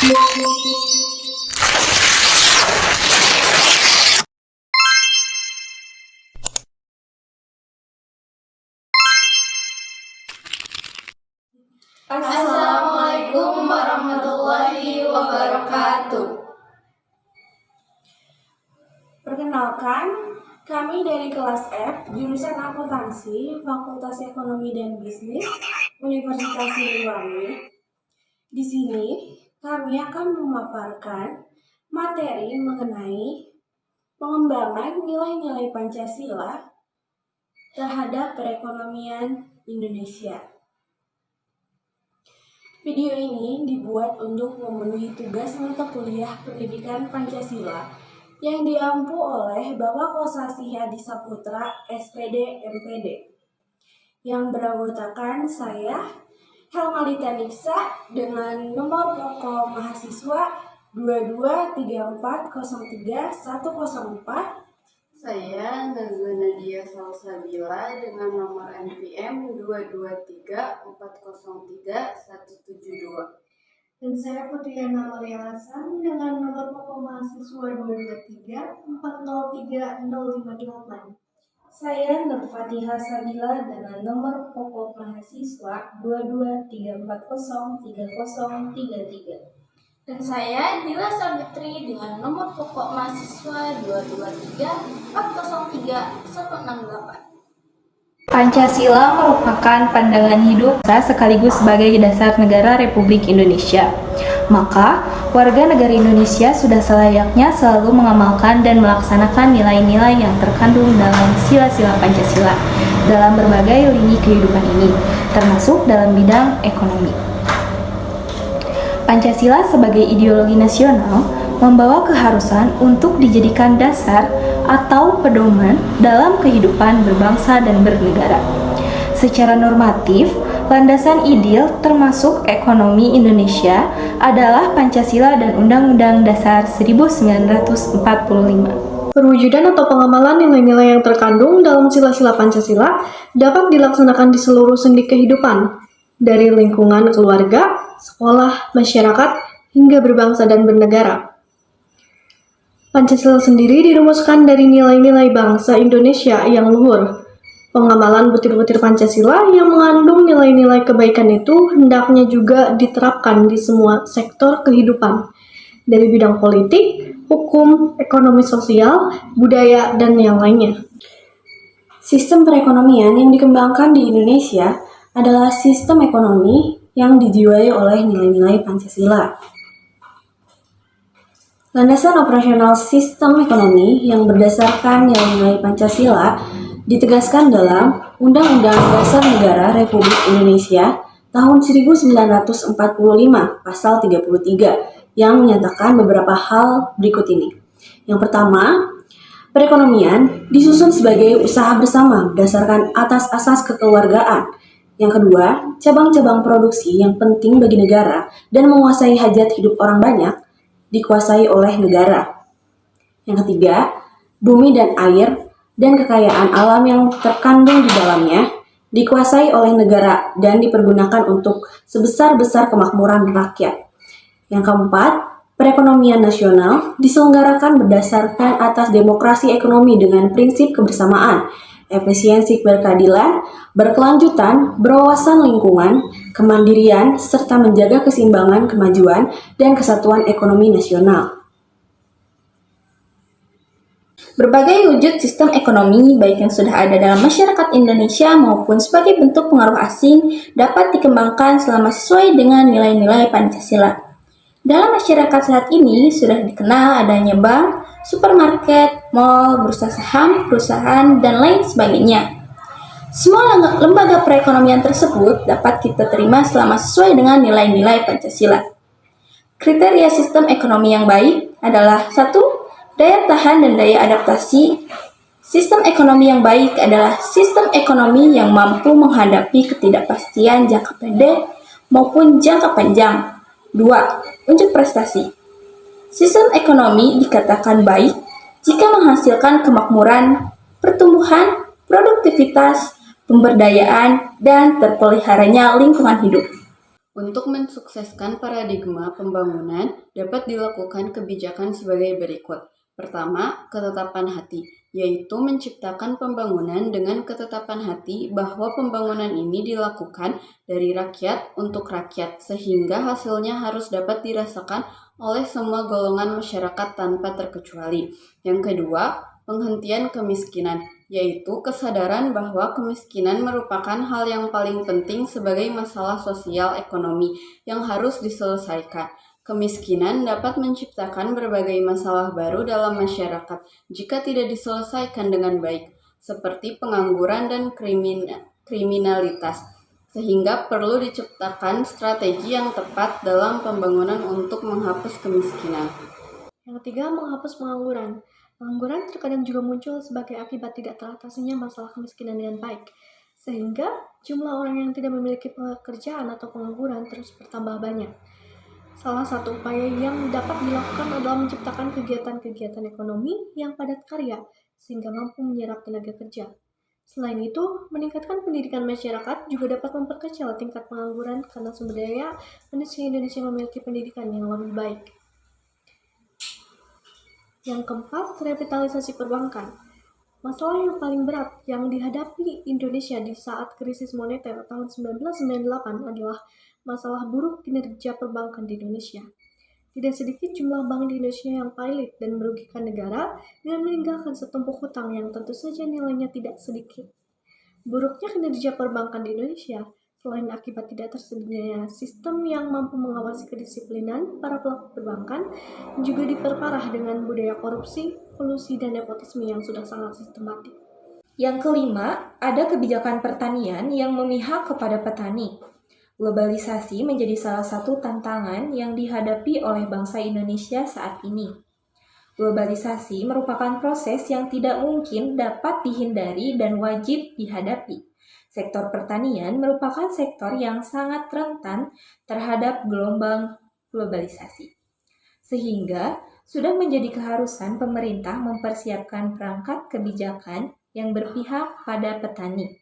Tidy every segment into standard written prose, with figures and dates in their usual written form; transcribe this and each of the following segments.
Assalamualaikum warahmatullahi wabarakatuh. Perkenalkan, kami dari kelas F, jurusan Akuntansi, Fakultas Ekonomi dan Bisnis, Universitas Siliwangi. Di sini, kami akan memaparkan materi mengenai pengembangan nilai-nilai Pancasila terhadap perekonomian Indonesia. Video ini dibuat untuk memenuhi tugas mata kuliah Pendidikan Pancasila yang diampu oleh Bapak Kosasih Hadi Saputra, SPD, MPD, yang beranggotakan saya, Helmalita Nipsa, dengan nomor pokok mahasiswa 223403104. Saya Nazwa Nadia Salsabila dengan nomor NPM 223403172. Dan saya Putriana Maria Hasan dengan nomor pokok mahasiswa 223403058. Saya Nurfatihah Sabila dengan nomor pokok mahasiswa 223403033. Dan saya Dila Sabitri dengan nomor pokok mahasiswa 223403168. Pancasila merupakan pandangan hidup sekaligus sebagai dasar negara Republik Indonesia. Maka, warga negara Indonesia sudah selayaknya selalu mengamalkan dan melaksanakan nilai-nilai yang terkandung dalam sila-sila Pancasila dalam berbagai lini kehidupan ini, termasuk dalam bidang ekonomi. Pancasila sebagai ideologi nasional membawa keharusan untuk dijadikan dasar atau pedoman dalam kehidupan berbangsa dan bernegara. Secara normatif, landasan ideal termasuk ekonomi Indonesia adalah Pancasila dan Undang-Undang Dasar 1945. Perwujudan atau pengamalan nilai-nilai yang terkandung dalam sila-sila Pancasila dapat dilaksanakan di seluruh sendi kehidupan, dari lingkungan keluarga, sekolah, masyarakat, hingga berbangsa dan bernegara. Pancasila sendiri dirumuskan dari nilai-nilai bangsa Indonesia yang luhur. Pengamalan butir-butir Pancasila yang mengandung nilai-nilai kebaikan itu hendaknya juga diterapkan di semua sektor kehidupan, dari bidang politik, hukum, ekonomi sosial, budaya, dan yang lainnya. Sistem perekonomian yang dikembangkan di Indonesia adalah sistem ekonomi yang dijiwai oleh nilai-nilai Pancasila. Landasan operasional sistem ekonomi yang berdasarkan nilai-nilai Pancasila ditegaskan dalam Undang-Undang Dasar Negara Republik Indonesia tahun 1945 pasal 33 yang menyatakan beberapa hal berikut ini. Yang pertama, perekonomian disusun sebagai usaha bersama berdasarkan atas asas kekeluargaan. Yang kedua, cabang-cabang produksi yang penting bagi negara dan menguasai hajat hidup orang banyak dikuasai oleh negara. Yang ketiga, bumi dan air dan kekayaan alam yang terkandung di dalamnya dikuasai oleh negara dan dipergunakan untuk sebesar-besar kemakmuran rakyat. Yang keempat, perekonomian nasional diselenggarakan berdasarkan atas demokrasi ekonomi dengan prinsip kebersamaan, efisiensi berkeadilan, berkelanjutan, berwawasan lingkungan, kemandirian, serta menjaga keseimbangan kemajuan dan kesatuan ekonomi nasional. Berbagai wujud sistem ekonomi, baik yang sudah ada dalam masyarakat Indonesia maupun sebagai bentuk pengaruh asing, dapat dikembangkan selama sesuai dengan nilai-nilai Pancasila. Dalam masyarakat saat ini sudah dikenal adanya bank, supermarket, mal, bursa saham, perusahaan, dan lain sebagainya. Semua lembaga perekonomian tersebut dapat kita terima selama sesuai dengan nilai-nilai Pancasila. Kriteria sistem ekonomi yang baik adalah 1. Daya tahan dan daya adaptasi. Sistem ekonomi yang baik adalah sistem ekonomi yang mampu menghadapi ketidakpastian jangka pendek maupun jangka panjang. 2. Untuk prestasi. Sistem ekonomi dikatakan baik jika menghasilkan kemakmuran, pertumbuhan, produktivitas, pemberdayaan, dan terpeliharanya lingkungan hidup. Untuk mensukseskan paradigma pembangunan, dapat dilakukan kebijakan sebagai berikut. Pertama, ketetapan hati, yaitu menciptakan pembangunan dengan ketetapan hati bahwa pembangunan ini dilakukan dari rakyat untuk rakyat, sehingga hasilnya harus dapat dirasakan oleh semua golongan masyarakat tanpa terkecuali. Yang kedua, penghentian kemiskinan, yaitu kesadaran bahwa kemiskinan merupakan hal yang paling penting sebagai masalah sosial ekonomi yang harus diselesaikan. Kemiskinan dapat menciptakan berbagai masalah baru dalam masyarakat jika tidak diselesaikan dengan baik, seperti pengangguran dan kriminalitas, sehingga perlu diciptakan strategi yang tepat dalam pembangunan untuk menghapus kemiskinan. Yang ketiga, menghapus pengangguran. Pengangguran terkadang juga muncul sebagai akibat tidak teratasinya masalah kemiskinan dengan baik, sehingga jumlah orang yang tidak memiliki pekerjaan atau pengangguran terus bertambah banyak. Salah satu upaya yang dapat dilakukan adalah menciptakan kegiatan-kegiatan ekonomi yang padat karya, sehingga mampu menyerap tenaga kerja. Selain itu, meningkatkan pendidikan masyarakat juga dapat memperkecil tingkat pengangguran karena sumber daya manusia Indonesia memiliki pendidikan yang lebih baik. Yang keempat, revitalisasi perbankan. Masalah yang paling berat yang dihadapi Indonesia di saat krisis moneter tahun 1998 adalah masalah buruk kinerja perbankan di Indonesia. Tidak sedikit jumlah bank di Indonesia yang pailit dan merugikan negara dengan meninggalkan setumpuk hutang yang tentu saja nilainya tidak sedikit. Buruknya kinerja perbankan di Indonesia selain akibat tidak tersedianya sistem yang mampu mengawasi kedisiplinan para pelaku perbankan, juga diperparah dengan budaya korupsi, kolusi, dan nepotisme yang sudah sangat sistematik. Yang kelima, ada kebijakan pertanian yang memihak kepada petani. Globalisasi menjadi salah satu tantangan yang dihadapi oleh bangsa Indonesia saat ini. Globalisasi merupakan proses yang tidak mungkin dapat dihindari dan wajib dihadapi. Sektor pertanian merupakan sektor yang sangat rentan terhadap gelombang globalisasi. Sehingga sudah menjadi keharusan pemerintah mempersiapkan perangkat kebijakan yang berpihak pada petani.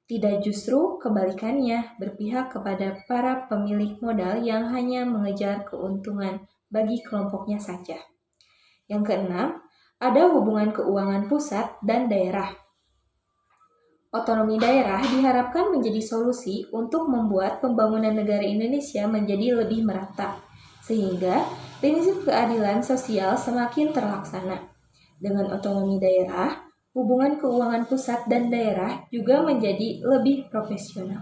Tidak justru kebalikannya, berpihak kepada para pemilik modal yang hanya mengejar keuntungan bagi kelompoknya saja. Yang keenam, ada hubungan keuangan pusat dan daerah. Otonomi daerah diharapkan menjadi solusi untuk membuat pembangunan negara Indonesia menjadi lebih merata, sehingga prinsip keadilan sosial semakin terlaksana. Dengan otonomi daerah, hubungan keuangan pusat dan daerah juga menjadi lebih profesional.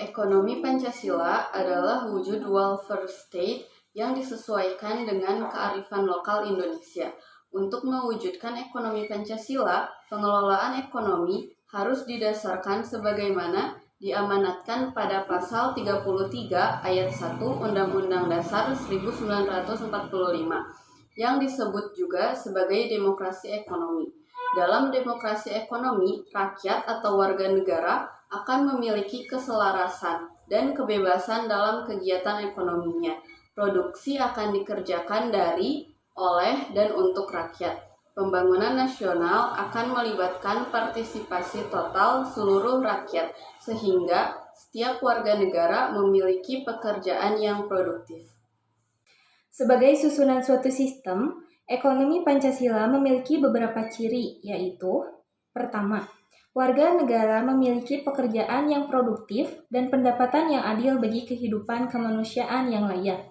Ekonomi Pancasila adalah wujud welfare state yang disesuaikan dengan kearifan lokal Indonesia. Untuk mewujudkan ekonomi Pancasila, pengelolaan ekonomi harus didasarkan sebagaimana diamanatkan pada pasal 33 ayat 1 Undang-Undang Dasar 1945 yang disebut juga sebagai demokrasi ekonomi. Dalam demokrasi ekonomi, rakyat atau warga negara akan memiliki keselarasan dan kebebasan dalam kegiatan ekonominya. Produksi akan dikerjakan dari, oleh, dan untuk rakyat. Pembangunan nasional akan melibatkan partisipasi total seluruh rakyat, sehingga setiap warga negara memiliki pekerjaan yang produktif. Sebagai susunan suatu sistem, ekonomi Pancasila memiliki beberapa ciri, yaitu: pertama, warga negara memiliki pekerjaan yang produktif dan pendapatan yang adil bagi kehidupan kemanusiaan yang layak.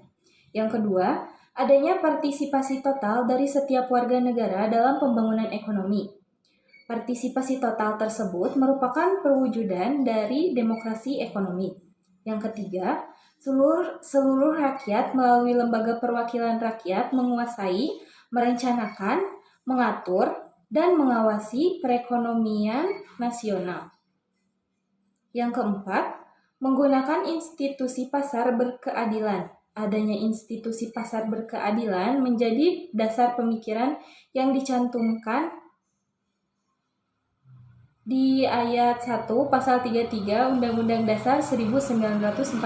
Yang kedua, adanya partisipasi total dari setiap warga negara dalam pembangunan ekonomi. Partisipasi total tersebut merupakan perwujudan dari demokrasi ekonomi. Yang ketiga, seluruh rakyat melalui lembaga perwakilan rakyat menguasai, merencanakan, mengatur, dan mengawasi perekonomian nasional. Yang keempat, menggunakan institusi pasar berkeadilan. Adanya institusi pasar berkeadilan menjadi dasar pemikiran yang dicantumkan di ayat 1 pasal 33 Undang-Undang Dasar 1945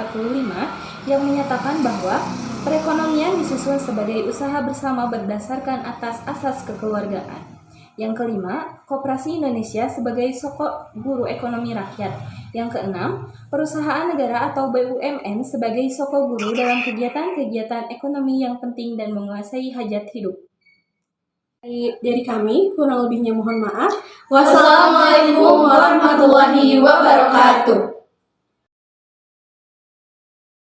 yang menyatakan bahwa perekonomian disusun sebagai usaha bersama berdasarkan atas asas kekeluargaan. Yang kelima, Koperasi Indonesia sebagai sokok guru ekonomi rakyat. Yang keenam, perusahaan negara atau BUMN sebagai soko guru dalam kegiatan-kegiatan ekonomi yang penting dan menguasai hajat hidup. Dari kami, kurang lebihnya mohon maaf. Wassalamualaikum warahmatullahi wabarakatuh.